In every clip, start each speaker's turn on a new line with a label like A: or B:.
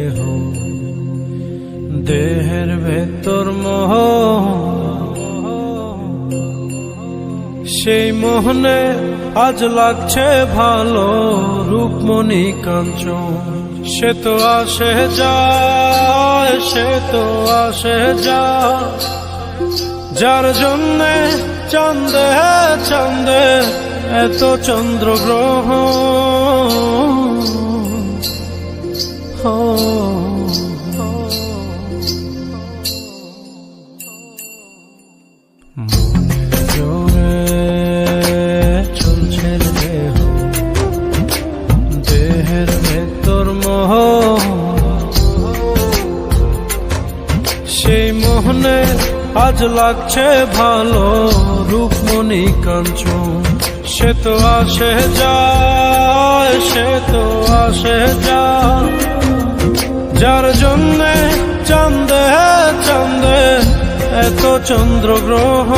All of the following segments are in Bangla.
A: দেহ, দেহের ভেতর মোহ, সেই মোহনে আজ লাগছে ভালো রূপমণি কাঞ্চন। সে তো আসে যায়, সে তো আসে যায়, যার জন্যে চাঁদে চাঁদে এত চন্দ্রগ্রহ। জোরে চলছে দেহ, দেহের ভেতর মোহ, সেই মোহনে আজ লাগছে ভালো রূপমণি কাঞ্চন। সে তো আসে যায়, সে তো আসে যায়, যার জন্যে চাঁদে চাঁদে এত চন্দ্রগ্রহ।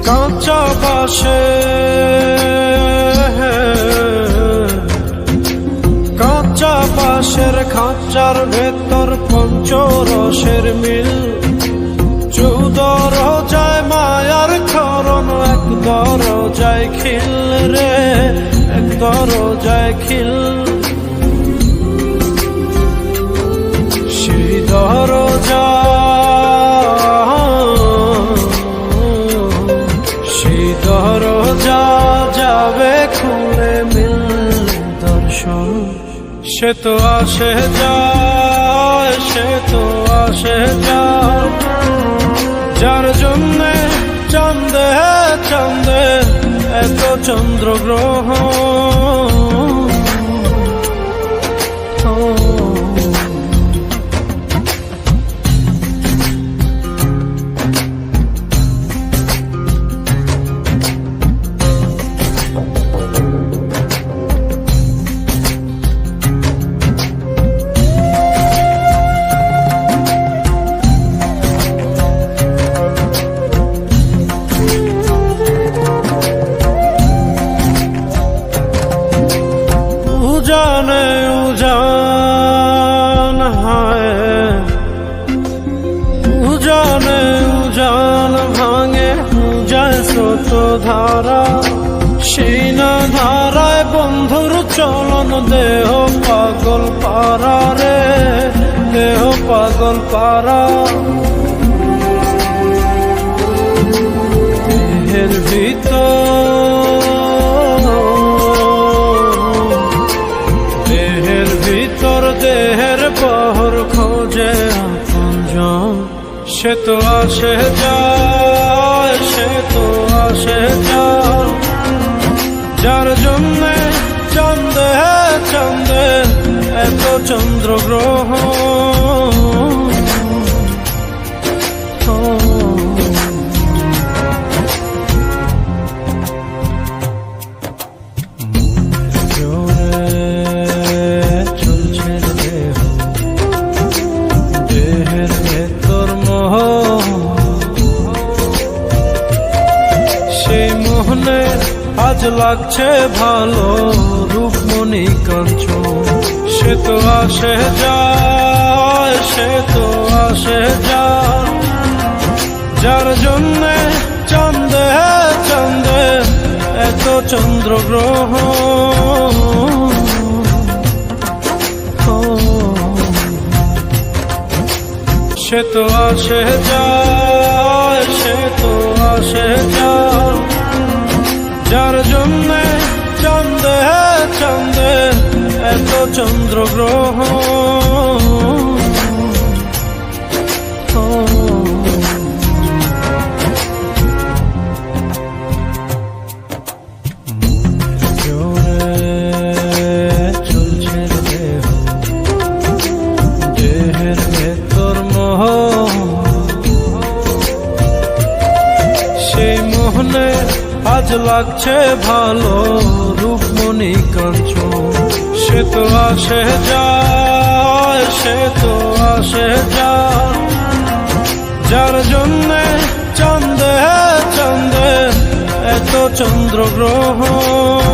A: কাঁচা বাসে, কাঁচা বাসের খাঁচার ভেতর পঞ্চরসের মিল, 14 রোজায় মায়ার খরণ, এক দরজায় খিল রে, এক দরজায় খিল। সেই দরজা, দরজা যাবে খুলে মিল দর্শন। সে তো আসে যায়, সে তো আসে যায়, যার জন্যে চাঁদে চাঁদে এত চন্দ্রগ্রহ। উজানে উজান হায়, উজানে উজান ভাঙে যায় স্রোত ধারা, সেই না ধারায় বন্ধুর চলন, দেহ পাগল পারা রে, দেহ পাগল পারা। দেহের ভিতর, দেহের পহর খোঁজে আপনজন। সে তো আসে যায়, সে তো আসে যায়, যার জন্যে চাঁদে চাঁদে এত চন্দ্রগ্রহ। আজ লাগছে ভালো রূপমণি কাঞ্চন। সে তো আসে যায়, সে তো আসে যায়, যার জন্যে চাঁদে চাঁদে এত চন্দ্রগ্রহ। সে তো আসে যায়, সে তো আসে যায়, যার জন্যে চাঁদে চাঁদে এত চন্দ্রগ্রহ। জোরে চলছে দেহ, সেই মোহনে আজ লাগছে ভালো রূপমণি কাঞ্চন। সে তো আসে যায়, সে তো আসে যায়, যার জন্যে চাঁদে চাঁদে এত চন্দ্রগ্রহণ।